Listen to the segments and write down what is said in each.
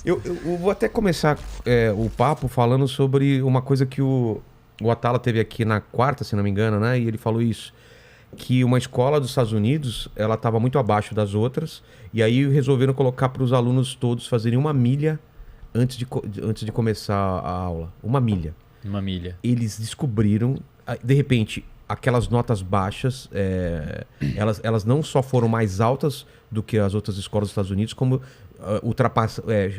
Eu vou até começar o papo falando sobre uma coisa que o Atala teve aqui na quarta, se não me engano, né? E ele falou isso, que uma escola dos Estados Unidos, ela estava muito abaixo das outras, e aí resolveram colocar para os alunos todos fazerem uma milha antes de começar a aula. Uma milha. Uma milha. Eles descobriram, de repente, aquelas notas baixas, elas não só foram mais altas do que as outras escolas dos Estados Unidos, como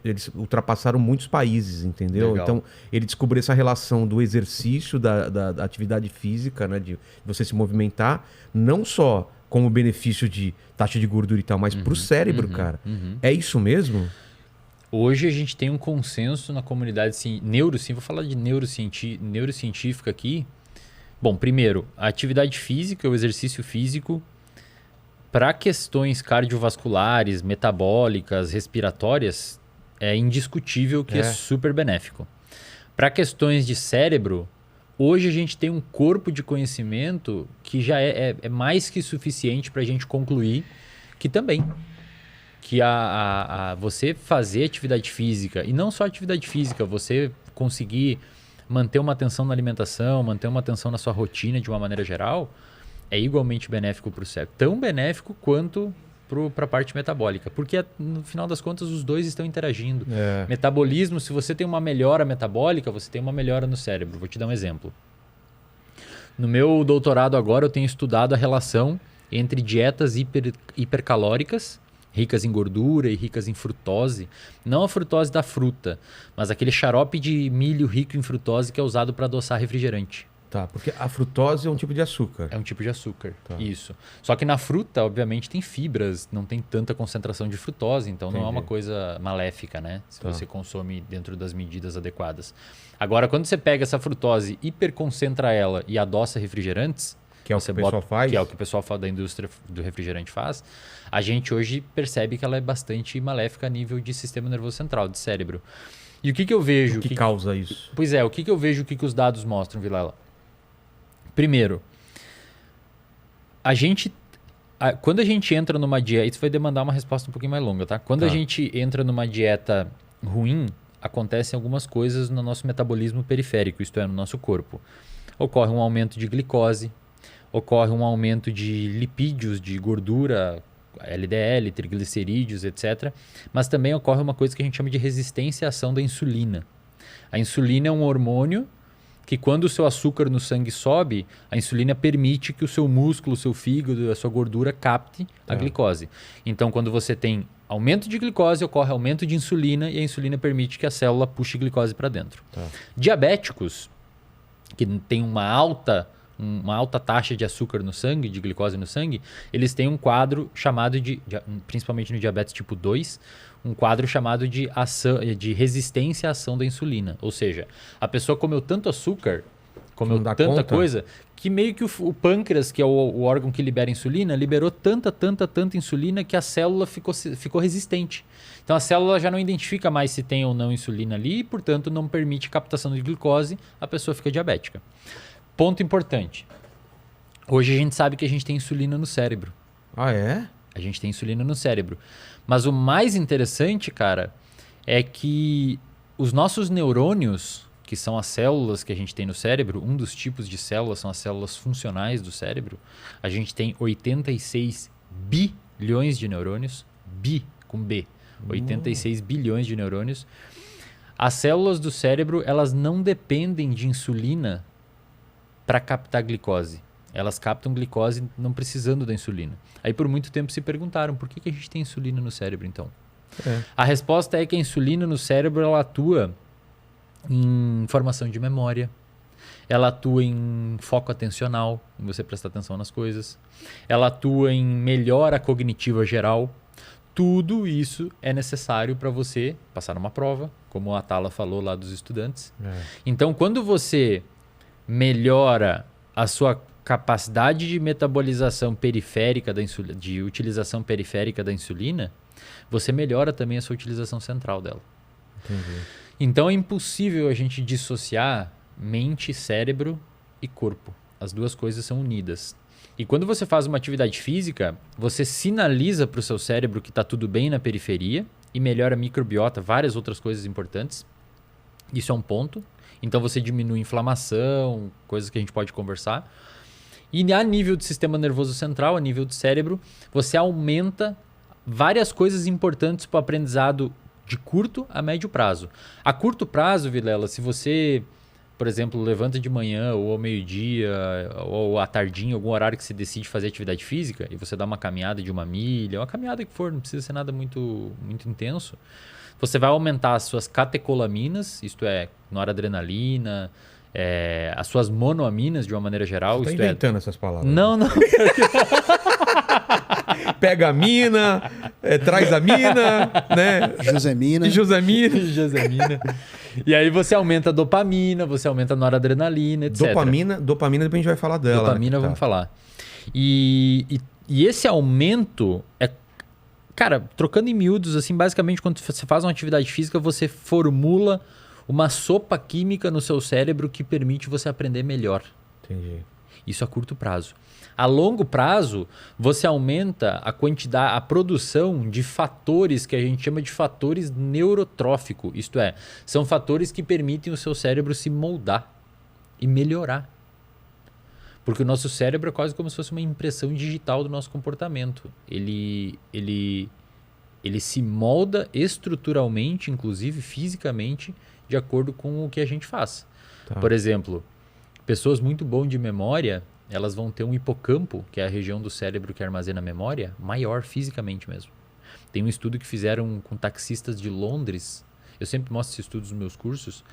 eles ultrapassaram muitos países, entendeu? Legal. Então, ele descobriu essa relação do exercício, da atividade física, né, de você se movimentar, não só como benefício de taxa de gordura e tal, mas pro cérebro, cara. É isso mesmo? Hoje a gente tem um consenso na comunidade vou falar de neurocientífica aqui. Bom, primeiro, a atividade física, o exercício físico, para questões cardiovasculares, metabólicas, respiratórias, é indiscutível que é super benéfico. Para questões de cérebro, hoje a gente tem um corpo de conhecimento que já é mais que suficiente para a gente concluir que também. Que você fazer atividade física, e não só atividade física, você conseguir manter uma atenção na alimentação, manter uma atenção na sua rotina de uma maneira geral, é igualmente benéfico para o cérebro. Tão benéfico quanto para a parte metabólica. Porque, no final das contas, os dois estão interagindo. Metabolismo, se você tem uma melhora metabólica, você tem uma melhora no cérebro. Vou te dar um exemplo. No meu doutorado agora, eu tenho estudado a relação entre dietas hipercalóricas, ricas em gordura e ricas em frutose. Não a frutose da fruta, mas aquele xarope de milho rico em frutose que é usado para adoçar refrigerante. Tá, porque a frutose é um tipo de açúcar. É um tipo de açúcar, isso. Só que na fruta, obviamente, tem fibras, não tem tanta concentração de frutose, então não é uma coisa maléfica, né? Se você consome dentro das medidas adequadas. Agora, quando você pega essa frutose, hiperconcentra ela e adoça refrigerantes, que é o que o pessoal faz? Que é o que o pessoal da indústria do refrigerante faz. A gente hoje percebe que ela é bastante maléfica a nível de sistema nervoso central, de cérebro. E o que eu vejo... O que causa isso? Pois é, o que eu vejo, o que os dados mostram, Vilela? Primeiro, quando a gente entra numa dieta... Isso vai demandar uma resposta um pouquinho mais longa, tá? Quando a gente entra numa dieta ruim, acontecem algumas coisas no nosso metabolismo periférico, isto é, no nosso corpo. Ocorre um aumento de glicose, ocorre um aumento de lipídios, de gordura, LDL, triglicerídeos, etc. Mas também ocorre uma coisa que a gente chama de resistência à ação da insulina. A insulina é um hormônio que, quando o seu açúcar no sangue sobe, a insulina permite que o seu músculo, o seu fígado, a sua gordura capte a glicose. Então, quando você tem aumento de glicose, ocorre aumento de insulina e a insulina permite que a célula puxe glicose para dentro. Diabéticos, que têm uma alta taxa de açúcar no sangue, de glicose no sangue, eles têm um quadro chamado principalmente no diabetes tipo 2, um quadro chamado de resistência à ação da insulina. Ou seja, a pessoa comeu tanto açúcar, comeu tanta coisa, que meio que o pâncreas, que é o órgão que libera insulina, liberou tanta insulina que a célula ficou resistente. Então a célula já não identifica mais se tem ou não insulina ali e, portanto, não permite captação de glicose, a pessoa fica diabética. Ponto importante. Hoje a gente sabe que a gente tem insulina no cérebro. Ah, é? A gente tem insulina no cérebro. Mas o mais interessante, cara, é que os nossos neurônios, que são as células que a gente tem no cérebro, um dos tipos de células são as células funcionais do cérebro. A gente tem 86 bilhões de neurônios, com B, 86 bilhões de neurônios. As células do cérebro, elas não dependem de insulina para captar glicose. Elas captam glicose não precisando da insulina. Aí por muito tempo se perguntaram por que a gente tem insulina no cérebro então? A resposta é que a insulina no cérebro ela atua em formação de memória, ela atua em foco atencional, em você prestar atenção nas coisas, ela atua em melhora cognitiva geral. Tudo isso é necessário para você passar numa prova, como a Atala falou lá dos estudantes. Então quando você melhora a sua capacidade de metabolização periférica da insulina, de utilização periférica da insulina, você melhora também a sua utilização central dela. Entendi. Então é impossível a gente dissociar mente, cérebro e corpo. As duas coisas são unidas. E quando você faz uma atividade física, você sinaliza para o seu cérebro que está tudo bem na periferia e melhora a microbiota, várias outras coisas importantes. Isso é um ponto. Então você diminui inflamação, coisas que a gente pode conversar. E a nível do sistema nervoso central, a nível do cérebro, você aumenta várias coisas importantes para o aprendizado de curto a médio prazo. A curto prazo, Vilela, se você, por exemplo, levanta de manhã ou ao meio-dia ou à tardinha, algum horário que você decide fazer atividade física e você dá uma caminhada de 1 milha, uma caminhada que for, não precisa ser nada muito intenso, você vai aumentar as suas catecolaminas, isto é, noradrenalina, as suas monoaminas de uma maneira geral. Você tá inventando essas palavras. Não. Pega a mina, traz a mina, né? Josemina. Josemina. E aí você aumenta a dopamina, você aumenta a noradrenalina, etc. Dopamina depois a gente vai falar dela. Dopamina, vamos falar. E esse aumento é... Cara, trocando em miúdos, assim, basicamente quando você faz uma atividade física, você formula uma sopa química no seu cérebro que permite você aprender melhor. Entendi. Isso a curto prazo. A longo prazo, você aumenta a quantidade, a produção de fatores que a gente chama de fatores neurotróficos. Isto é, são fatores que permitem o seu cérebro se moldar e melhorar. Porque o nosso cérebro é quase como se fosse uma impressão digital do nosso comportamento. Ele se molda estruturalmente, inclusive fisicamente, de acordo com o que a gente faz. Tá. Por exemplo, pessoas muito boas de memória, elas vão ter um hipocampo, que é a região do cérebro que armazena a memória, maior fisicamente mesmo. Tem um estudo que fizeram com taxistas de Londres. Eu sempre mostro esses estudos nos meus cursos,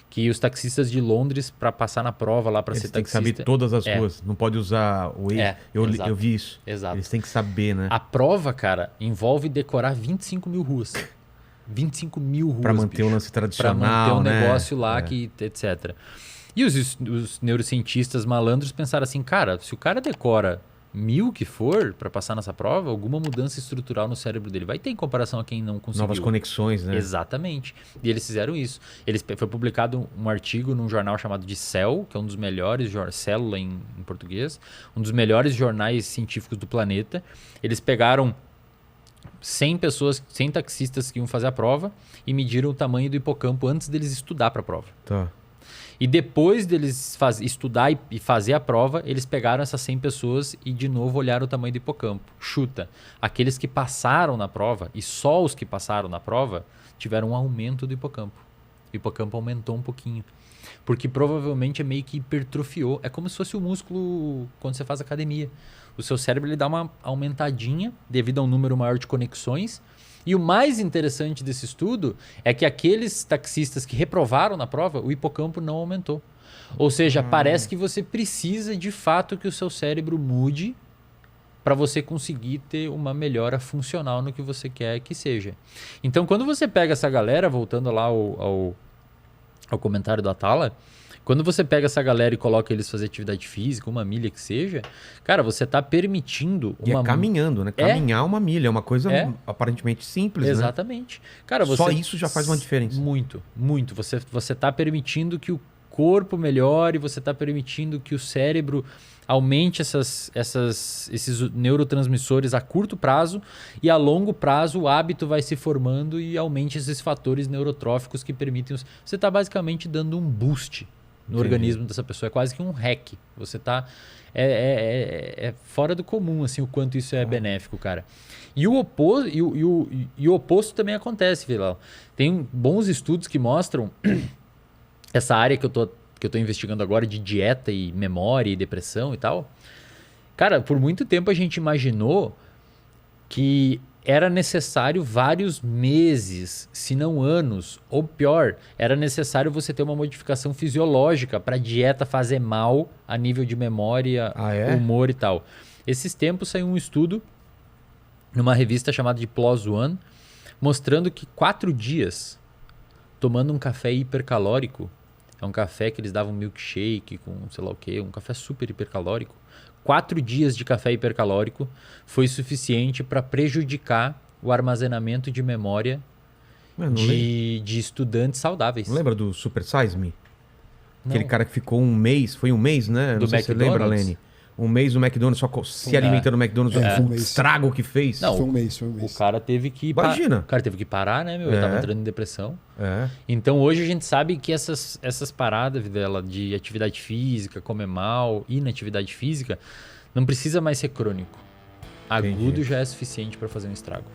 que os taxistas de Londres, para passar na prova lá, para ser taxista... Eles têm que saber todas as ruas, não pode usar o Waze. Eu vi isso. Exato. Eles têm que saber, né? A prova, cara, envolve decorar 25 mil ruas. 25 mil ruas, para manter o lance tradicional, para manter né? Negócio lá, etc. E os neurocientistas malandros pensaram assim, cara, se o cara decora 1000 que for para passar nessa prova, alguma mudança estrutural no cérebro dele vai ter em comparação a quem não conseguiu. Novas conexões, né? Exatamente. E eles fizeram isso. Foi publicado um artigo num jornal chamado de Cell, que é um dos melhores, Célula em português, um dos melhores jornais científicos do planeta. Eles pegaram 100 pessoas, 100 taxistas que iam fazer a prova e mediram o tamanho do hipocampo antes deles estudar para a prova. Tá. E depois deles estudar e fazer a prova, eles pegaram essas 100 pessoas e de novo olharam o tamanho do hipocampo. Chuta, aqueles que passaram na prova, e só os que passaram na prova, tiveram um aumento do hipocampo. O hipocampo aumentou um pouquinho. Porque provavelmente é meio que hipertrofiou. É como se fosse o músculo quando você faz academia. O seu cérebro ele dá uma aumentadinha devido a um número maior de conexões. E o mais interessante desse estudo é que aqueles taxistas que reprovaram na prova, o hipocampo não aumentou. Ou seja, parece que você precisa de fato que o seu cérebro mude para você conseguir ter uma melhora funcional no que você quer que seja. Então, quando você pega essa galera, voltando lá ao comentário da Atala, quando você pega essa galera e coloca eles fazer atividade física, 1 milha que seja, cara, você está permitindo... E é caminhando, né? Caminhar 1 milha é uma coisa aparentemente simples, exatamente. Né? Cara, só isso já faz uma diferença. Muito, muito. Você está permitindo que o corpo melhore, você está permitindo que o cérebro aumente esses neurotransmissores a curto prazo e a longo prazo o hábito vai se formando e aumente esses fatores neurotróficos que permitem... Você está basicamente dando um boost no organismo dessa pessoa. É quase que um hack. Você tá... É fora do comum, assim, o quanto isso é benéfico, cara. E o oposto também acontece, Vilela. Tem bons estudos que mostram essa área que eu tô investigando agora de dieta e memória e depressão e tal. Cara, por muito tempo a gente imaginou que era necessário vários meses, se não anos, ou pior, era necessário você ter uma modificação fisiológica para a dieta fazer mal a nível de memória, humor e tal. Esses tempos saiu um estudo numa revista chamada de PLOS ONE, mostrando que 4 dias tomando um café hipercalórico, é um café que eles davam milkshake com sei lá o que, um café super hipercalórico, 4 dias de café hipercalórico foi suficiente para prejudicar o armazenamento de memória de estudantes saudáveis. Não lembra do Super Size Me? Aquele cara que ficou 1 mês, foi 1 mês, né? Não sei se você lembra, Lene. um mês no McDonald's, só se alimentando no McDonald's, o estrago que fez. Não, foi um mês. O cara teve que... Imagina. O cara teve que parar, né, meu? Ele tava entrando em depressão. É. Então, hoje a gente sabe que essas paradas, Videla, de atividade física, comer mal, inatividade física, não precisa mais ser crônico. Agudo já é suficiente para fazer um estrago.